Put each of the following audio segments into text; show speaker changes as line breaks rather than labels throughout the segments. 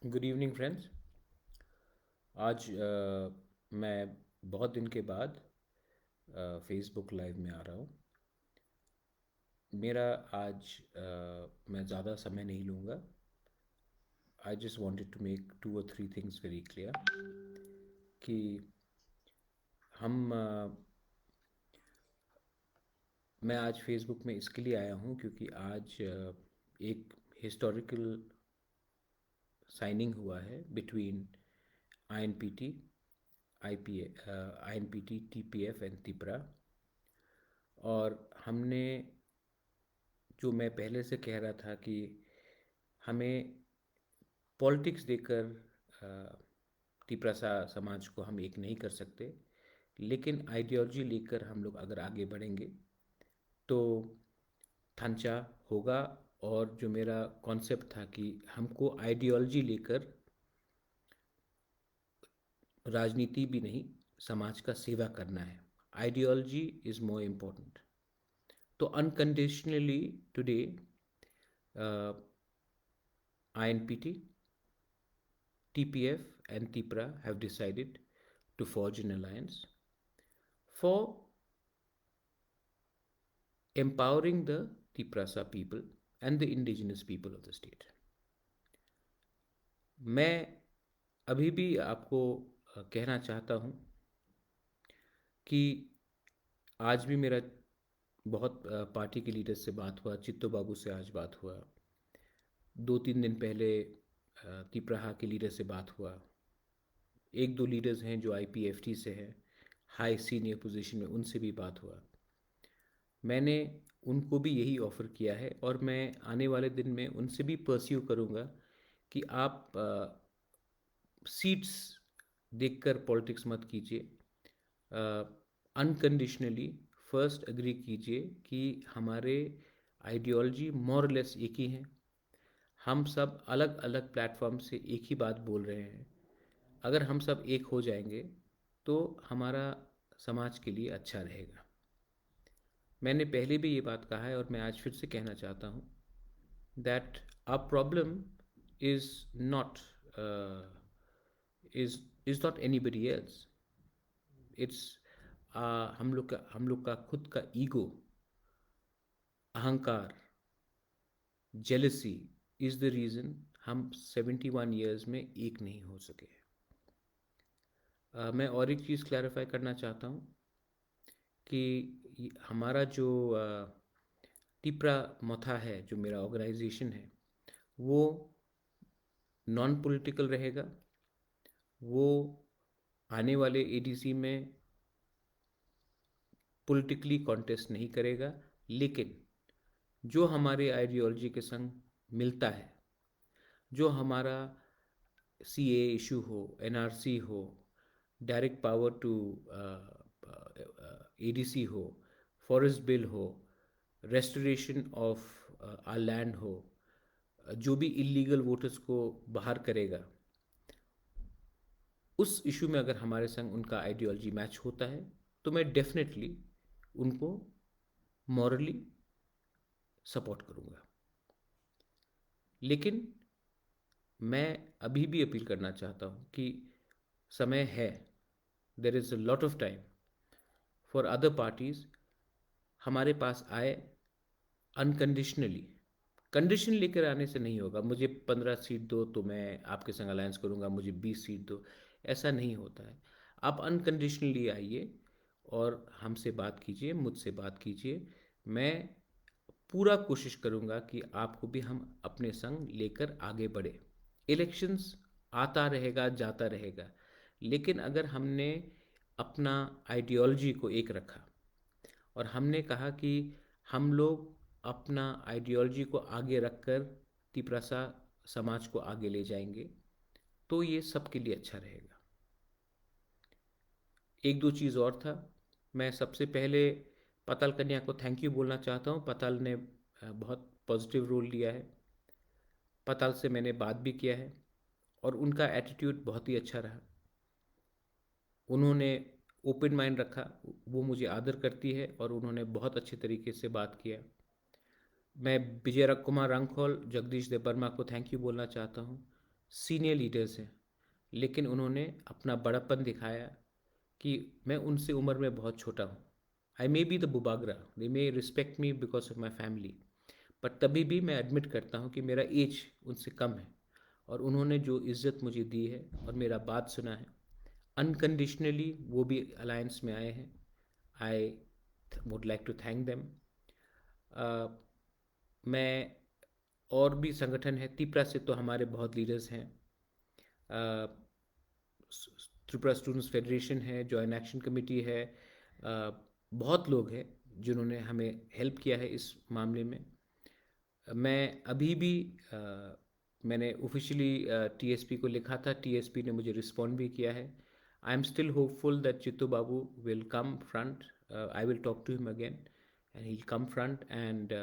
Good evening friends. आज मैं बहुत दिन के बाद फेसबुक लाइव में आ रहा हूँ। मेरा आज मैं ज़्यादा समय नहीं लूँगा। I just wanted to make two और थ्री थिंग्स वेरी क्लियर कि हम मैं आज फेसबुक में इसके लिए आया हूँ क्योंकि आज एक हिस्टोरिकल साइनिंग हुआ है between INPT, INPT, TPF and Tipra. और हमने जो मैं पहले से कह रहा था कि हमें पॉलिटिक्स देकर तिपरासा समाज को हम एक नहीं कर सकते, लेकिन आइडियोलॉजी लेकर हम लोग अगर आगे बढ़ेंगे तो थांचा होगा। और जो मेरा कॉन्सेप्ट था कि हमको आइडियोलॉजी लेकर राजनीति भी नहीं, समाज का सेवा करना है। Ideology is more important. तो unconditionally today INPT, TPF and TIPRA have decided to forge an alliance for empowering the Tiprasa people and the indigenous people of the state. मैं अभी भी आपको कहना चाहता हूँ कि आज भी मेरा बहुत पार्टी के लीडर से बात हुआ, चित्तो बाबू से आज बात हुआ, 2-3 दिन पहले तिपराहा के लीडर से बात हुआ, एक दो लीडर्स हैं जो IPFT से हैं, हाई सीनियर पोजीशन में, उनसे भी बात हुआ। मैंने उनको भी यही ऑफ़र किया है और मैं आने वाले दिन में उनसे भी परस्यू करूँगा कि आप सीट्स देखकर पॉलिटिक्स मत कीजिए। अनकंडीशनली फर्स्ट एग्री कीजिए कि हमारे आइडियोलॉजी मोरलेस एक ही हैं। हम सब अलग अलग प्लेटफॉर्म से एक ही बात बोल रहे हैं। अगर हम सब एक हो जाएंगे तो हमारा समाज के लिए अच्छा रहेगा। मैंने पहले भी ये बात कहा है और मैं आज फिर से कहना चाहता हूँ that our problem is not is not anybody else. It's हम लोग का खुद का ईगो, अहंकार, जेलसी इज़ द रीज़न हम 71 ईयर्स में एक नहीं हो सके। मैं और एक चीज़ क्लैरिफाई करना चाहता हूँ कि हमारा जो टिपरा मथा है, जो मेरा ऑर्गेनाइजेशन है, वो नॉन पॉलिटिकल रहेगा। वो आने वाले ADC में पॉलिटिकली कॉन्टेस्ट नहीं करेगा, लेकिन जो हमारे आइडियोलॉजी के संग मिलता है, जो हमारा CA इशू हो, NRC हो, डायरेक्ट पावर टू ADC हो, फॉरेस्ट बिल हो, रेस्टोरेशन ऑफ आर लैंड हो, जो भी इलीगल वोटर्स को बाहर करेगा, उस इशू में अगर हमारे संग उनका आइडियोलॉजी मैच होता है तो मैं डेफिनेटली उनको मॉरली सपोर्ट करूँगा। लेकिन मैं अभी भी अपील करना चाहता हूँ कि समय है, there is a lot of time for other parties हमारे पास आए अनकंडीशनली। कंडीशन लेकर आने से नहीं होगा, मुझे 15 सीट दो तो मैं आपके संग अलायंस करूँगा, मुझे 20 सीट दो, ऐसा नहीं होता है। आप अनकंडीशनली आइए और हमसे बात कीजिए, मुझसे बात कीजिए। मैं पूरा कोशिश करूँगा कि आपको भी हम अपने संग लेकर आगे बढ़े। इलेक्शंस आता रहेगा, जाता रहेगा, लेकिन अगर हमने अपना आइडियोलॉजी को एक रखा और हमने कहा कि हम लोग अपना आइडियोलॉजी को आगे रखकर तिपरासा समाज को आगे ले जाएंगे, तो ये सबके लिए अच्छा रहेगा। एक दो चीज़ और था, मैं सबसे पहले पताल कन्या को थैंक यू बोलना चाहता हूँ। पताल ने बहुत पॉजिटिव रोल लिया है। पताल से मैंने बात भी किया है और उनका एटीट्यूड बहुत ही अच्छा रहा। उन्होंने ओपन माइंड रखा, वो मुझे आदर करती है और उन्होंने बहुत अच्छे तरीके से बात किया। मैं विजय कुमार रंगखोल, जगदीश देव वर्मा को थैंक यू बोलना चाहता हूँ। सीनियर लीडर्स हैं, लेकिन उन्होंने अपना बड़प्पन दिखाया कि मैं उनसे उम्र में बहुत छोटा हूँ। I may be the Bubagra, they may respect me because of my family, but तभी भी मैं एडमिट करता हूँ कि मेरा एज उनसे कम है, और उन्होंने जो इज़्ज़त मुझे दी है और मेरा बात सुना है अनकंडीशनली, वो भी अलायंस में आए हैं। I would like to thank them. मैं और भी संगठन है, त्रिपुरा से तो हमारे बहुत लीडर्स हैं, त्रिपुरा स्टूडेंट्स फेडरेशन है, जॉइंट एक्शन कमेटी है, बहुत लोग हैं जिन्होंने हमें हेल्प किया है इस मामले में। मैं अभी भी मैंने ऑफिशियली टीएसपी को लिखा था, टीएसपी ने मुझे रिस्पॉन्ड भी किया है। I am still hopeful that Chittu Babu will come front, I will talk to him again and he will come front and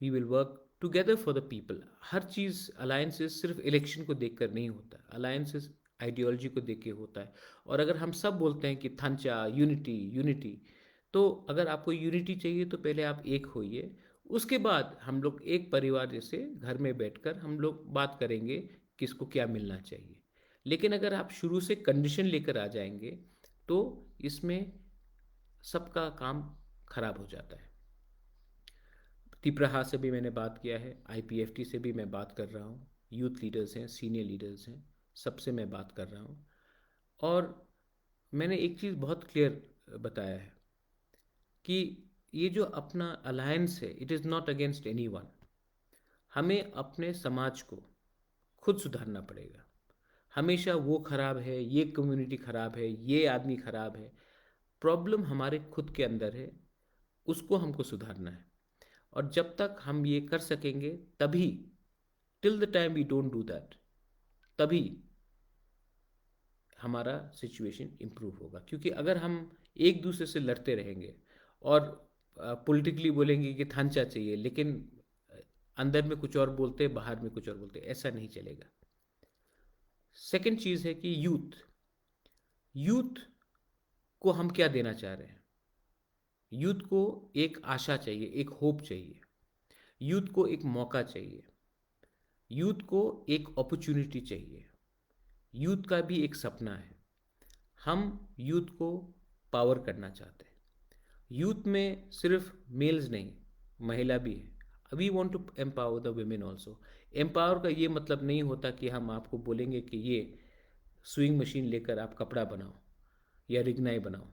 we will work together for the people. हर चीज़ अलायंसेस सिर्फ इलेक्शन को देखकर नहीं होता, अलायंसेस आइडियोलॉजी को देख के होता है। और अगर हम सब बोलते हैं कि थंचा यूनिटी यूनिटी, तो अगर आपको यूनिटी चाहिए तो पहले आप एक होइए, उसके बाद हम लोग एक परिवार जैसे घर में बैठकर हम लोग बात करेंगे किसको क्या मिलना चाहिए। लेकिन अगर आप शुरू से कंडीशन लेकर आ जाएंगे तो इसमें सबका काम खराब हो जाता है। तिप्रहा से भी मैंने बात किया है, आईपीएफटी से भी मैं बात कर रहा हूँ, यूथ लीडर्स हैं, सीनियर लीडर्स हैं, सबसे मैं बात कर रहा हूँ। और मैंने एक चीज़ बहुत क्लियर बताया है कि ये जो अपना अलायंस है, it is not against any one. हमें अपने समाज को खुद सुधारना पड़ेगा। हमेशा वो खराब है, ये कम्युनिटी खराब है, ये आदमी खराब है। प्रॉब्लम हमारे खुद के अंदर है, उसको हमको सुधारना है। और जब तक हम ये कर सकेंगे तभी, till the time we don't do that, तभी हमारा सिचुएशन इम्प्रूव होगा। क्योंकि अगर हम एक दूसरे से लड़ते रहेंगे और पॉलिटिकली बोलेंगे कि थांचा चाहिए, लेकिन अंदर में कुछ और बोलते, बाहर में कुछ और बोलते, ऐसा नहीं चलेगा। सेकंड चीज़ है कि यूथ, यूथ को हम क्या देना चाह रहे हैं। यूथ को एक आशा चाहिए, एक होप चाहिए, यूथ को एक मौका चाहिए, यूथ को एक अपॉर्चुनिटी चाहिए। यूथ का भी एक सपना है, हम यूथ को पावर करना चाहते हैं। यूथ में सिर्फ मेल्स नहीं, महिला भी है। We want to empower the women also. Empower का ये मतलब नहीं होता कि हम आपको बोलेंगे कि ये सुइंग मशीन लेकर आप कपड़ा बनाओ या रिगनाई बनाओ।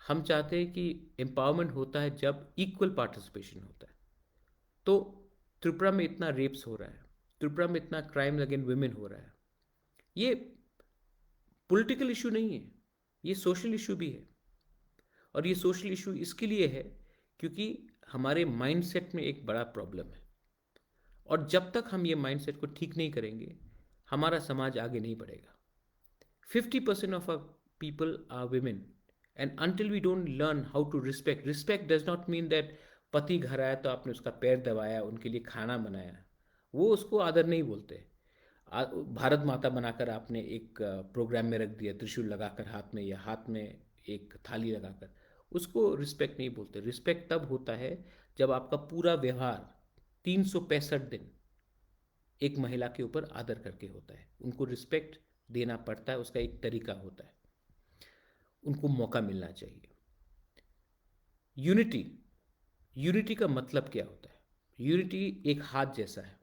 हम चाहते हैं कि एम्पावरमेंट होता है जब इक्वल पार्टिसिपेशन होता है। तो त्रिपुरा में इतना रेप्स हो रहा है, त्रिपुरा में इतना क्राइम अगेंस्ट वुमेन हो रहा है, ये पॉलिटिकल इशू नहीं है, ये सोशल इशू भी है। और ये सोशल इशू इसके लिए है क्योंकि हमारे माइंडसेट में एक बड़ा प्रॉब्लम है। और जब तक हम ये माइंडसेट को ठीक नहीं करेंगे, हमारा समाज आगे नहीं बढ़ेगा। 50% of our people are women, and until we don't learn how to respect does not mean that पति घर आया तो आपने उसका पैर दबाया, उनके लिए खाना बनाया, वो उसको आदर नहीं बोलते। भारत माता बनाकर आपने एक प्रोग्राम में रख दिया, त्रिशूल लगाकर हाथ में, या हाथ में एक थाली लगाकर, उसको रिस्पेक्ट नहीं बोलते। रिस्पेक्ट तब होता है जब आपका पूरा व्यवहार 365 दिन एक महिला के ऊपर आदर करके होता है। उनको रिस्पेक्ट देना पड़ता है, उसका एक तरीका होता है, उनको मौका मिलना चाहिए। यूनिटी, यूनिटी का मतलब क्या होता है? यूनिटी एक हाथ जैसा है,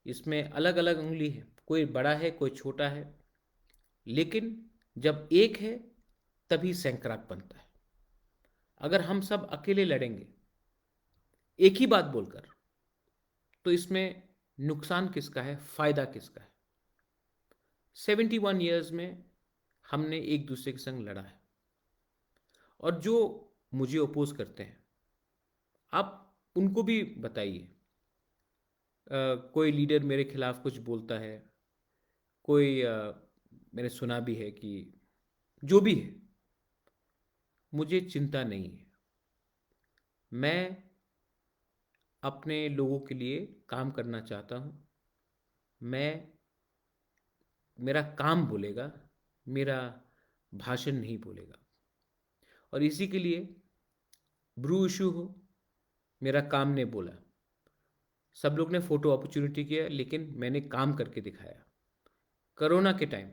इसमें अलग अलग उंगली है, कोई बड़ा है कोई छोटा है, लेकिन जब एक है तभी सैंक्राक बनता है। अगर हम सब अकेले लड़ेंगे एक ही बात बोलकर, तो इसमें नुकसान किसका है, फायदा किसका है? 71 ईयर्स में हमने एक दूसरे के संग लड़ा है। और जो मुझे अपोज करते हैं, आप उनको भी बताइए। कोई लीडर मेरे खिलाफ कुछ बोलता है, कोई मैंने सुना भी है कि जो भी है, मुझे चिंता नहीं है। मैं अपने लोगों के लिए काम करना चाहता हूँ। मैं, मेरा काम बोलेगा, मेरा भाषण नहीं बोलेगा। और इसी के लिए ब्रू इशू हो, मेरा काम ने बोला। सब लोग ने फ़ोटो अपॉर्चुनिटी किया, लेकिन मैंने काम करके दिखाया। कोरोना के टाइम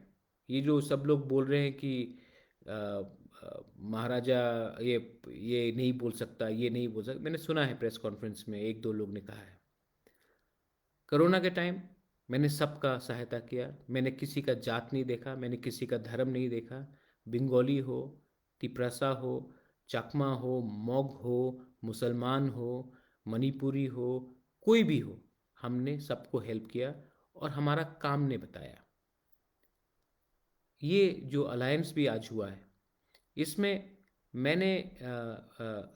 ये जो सब लोग बोल रहे हैं कि महाराजा ये नहीं बोल सकता, ये नहीं बोल सकता, मैंने सुना है प्रेस कॉन्फ्रेंस में एक दो लोग ने कहा है। कोरोना के टाइम मैंने सबका सहायता किया, मैंने किसी का जात नहीं देखा, मैंने किसी का धर्म नहीं देखा। बंगाली हो, तिपरासा हो, चकमा हो, मोग हो, मुसलमान हो, मणिपुरी हो, कोई भी हो, हमने सबको हेल्प किया और हमारा काम ने बताया। ये जो अलायंस भी आज हुआ है, इसमें मैंने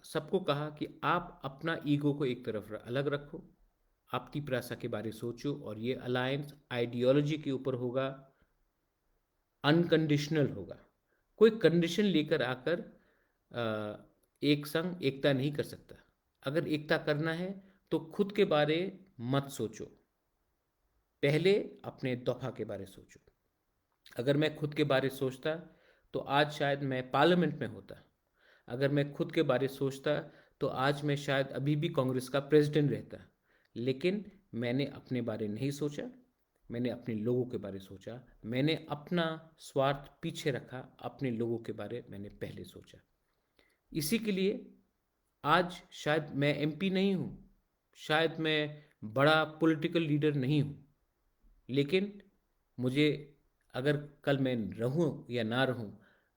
सबको कहा कि आप अपना ईगो को एक तरफ अलग रखो, आप तिपरासा के बारे सोचो, और ये अलायंस आइडियोलॉजी के ऊपर होगा, अनकंडीशनल होगा। कोई कंडीशन लेकर आकर एक संग एकता नहीं कर सकता। अगर एकता करना है तो खुद के बारे मत सोचो, पहले अपने दफा के बारे सोचो। अगर मैं खुद के बारे सोचता तो आज शायद मैं पार्लियामेंट में होता। अगर मैं खुद के बारे सोचता तो आज मैं शायद अभी भी कांग्रेस का प्रेसिडेंट रहता। लेकिन मैंने अपने बारे नहीं सोचा, मैंने अपने लोगों के बारे सोचा, मैंने अपना स्वार्थ पीछे रखा, अपने लोगों के बारे मैंने पहले सोचा। इसी के लिए आज शायद मैं एमपी नहीं हूँ, शायद मैं बड़ा पॉलिटिकल लीडर नहीं हूँ, लेकिन मुझे अगर कल मैं रहूं या ना रहूं,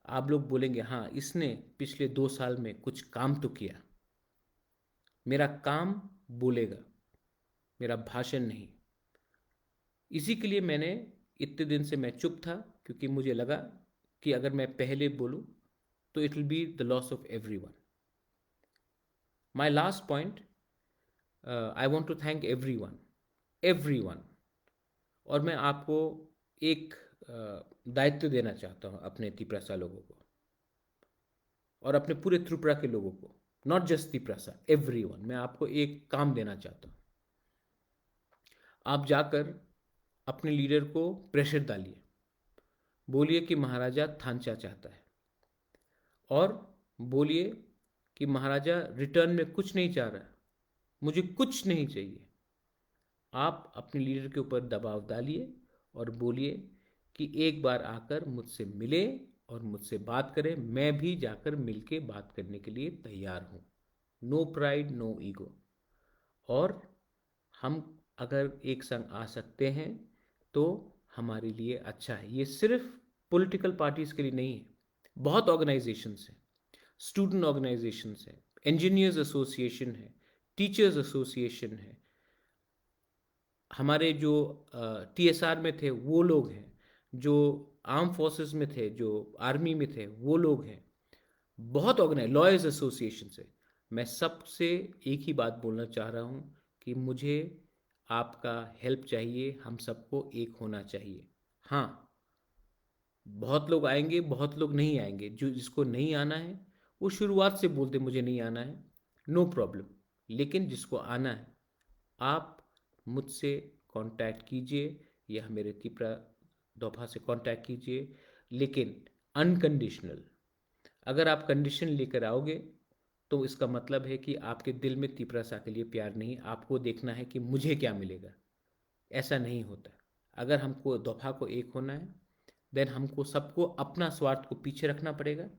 आप लोग बोलेंगे हाँ इसने पिछले 2 साल में कुछ काम तो किया। मेरा काम बोलेगा, मेरा भाषण नहीं। इसी के लिए मैंने इतने दिन से मैं चुप था, क्योंकि मुझे लगा कि अगर मैं पहले बोलूं तो it will be the loss of everyone. My last point, I want to thank everyone, everyone. और मैं आपको एक दायित्व देना चाहता हूँ अपने तिपरासा लोगों को और अपने पूरे त्रिपुरा के लोगों को, नॉट जस्ट तिपरासा, एवरीवन। मैं आपको एक काम देना चाहता हूँ। आप जाकर अपने लीडर को प्रेशर डालिए, बोलिए कि महाराजा थांचा चाहता है, और बोलिए कि महाराजा रिटर्न में कुछ नहीं चाह रहा, मुझे कुछ नहीं चाहिए। आप अपने लीडर के ऊपर दबाव डालिए और बोलिए कि एक बार आकर मुझसे मिले और मुझसे बात करें। मैं भी जाकर मिलके बात करने के लिए तैयार हूँ। No pride, no ego. और हम अगर एक संग आ सकते हैं तो हमारे लिए अच्छा है। ये सिर्फ पॉलिटिकल पार्टीज़ के लिए नहीं है, बहुत ऑर्गेनाइजेशंस हैं, स्टूडेंट ऑर्गेनाइजेशंस हैं, इंजीनियर्स एसोसिएशन है, टीचर्स एसोसिएशन है, हमारे जो टीएसआर में थे वो लोग हैं, जो आर्म फोर्सेस में थे, जो आर्मी में थे वो लोग हैं, बहुत ऑर्गेनाइज लॉयर्स एसोसिएशन से। मैं सबसे एक ही बात बोलना चाह रहा हूँ कि मुझे आपका हेल्प चाहिए, हम सबको एक होना चाहिए। हाँ, बहुत लोग आएंगे, बहुत लोग नहीं आएंगे। जो जिसको नहीं आना है वो शुरुआत से बोलते मुझे नहीं आना है, नो प्रॉब्लम। लेकिन जिसको आना है, आप मुझसे कांटेक्ट कीजिए या मेरे तिपरा दोफा से कांटेक्ट कीजिए, लेकिन अनकंडीशनल। अगर आप कंडीशन लेकर आओगे तो इसका मतलब है कि आपके दिल में तिपरासा के लिए प्यार नहीं, आपको देखना है कि मुझे क्या मिलेगा। ऐसा नहीं होता। अगर हमको दोफा को एक होना है, देन हमको सबको अपना स्वार्थ को पीछे रखना पड़ेगा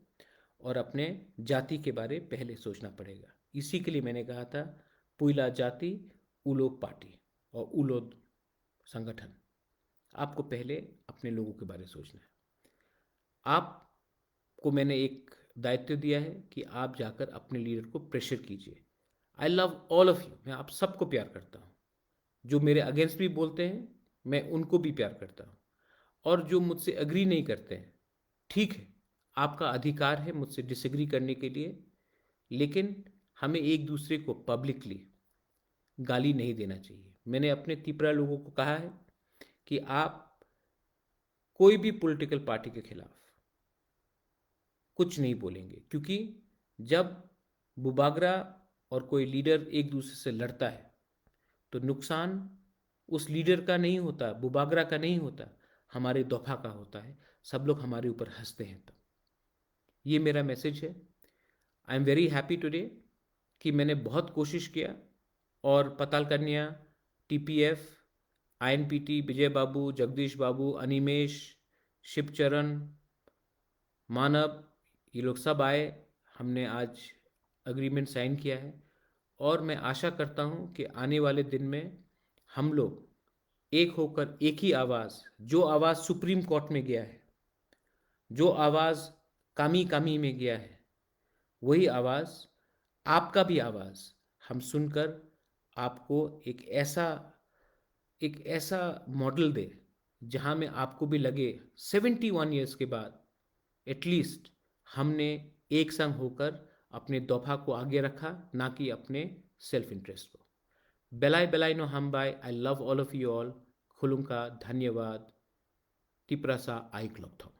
और अपने जाति के बारे पहले सोचना पड़ेगा। इसी के लिए मैंने कहा था पुइला जाति उलो पार्टी और उलो संगठन। आपको पहले अपने लोगों के बारे सोचना है। आपको मैंने एक दायित्व दिया है कि आप जाकर अपने लीडर को प्रेशर कीजिए। आई लव ऑल ऑफ यू, मैं आप सबको प्यार करता हूँ। जो मेरे अगेंस्ट भी बोलते हैं मैं उनको भी प्यार करता हूँ, और जो मुझसे अग्री नहीं करते हैं, ठीक है, आपका अधिकार है मुझसे डिसएग्री करने के लिए, लेकिन हमें एक दूसरे को पब्लिकली गाली नहीं देना चाहिए। मैंने अपने तिपरा लोगों को कहा है कि आप कोई भी पॉलिटिकल पार्टी के खिलाफ कुछ नहीं बोलेंगे, क्योंकि जब बुबागरा और कोई लीडर एक दूसरे से लड़ता है तो नुकसान उस लीडर का नहीं होता, बुबागरा का नहीं होता, हमारे दोफा का होता है। सब लोग हमारे ऊपर हंसते हैं। तब ये मेरा मैसेज है। I am very happy today कि मैंने बहुत कोशिश किया और पताल कन्या, टीपीएफ, INPT, विजय बाबू, जगदीश बाबू, अनिमेश, शिवचरण, मानव, ये लोग सब आए। हमने आज अग्रीमेंट साइन किया है और मैं आशा करता हूँ कि आने वाले दिन में हम लोग एक होकर एक ही आवाज़, जो आवाज़ सुप्रीम कोर्ट में गया है, जो आवाज़ कामी कामी में गया है, वही आवाज़, आपका भी आवाज़ हम सुनकर आपको एक ऐसा मॉडल दे जहाँ में आपको भी लगे 71 ईयर्स के बाद एटलीस्ट हमने एक संग होकर अपने दफा को आगे रखा, ना कि अपने सेल्फ इंटरेस्ट को। बेलाय बेलाय नो हमबाय, I love all of you all. खुलुंका, धन्यवाद, तिप्रसा आई क्लॉक।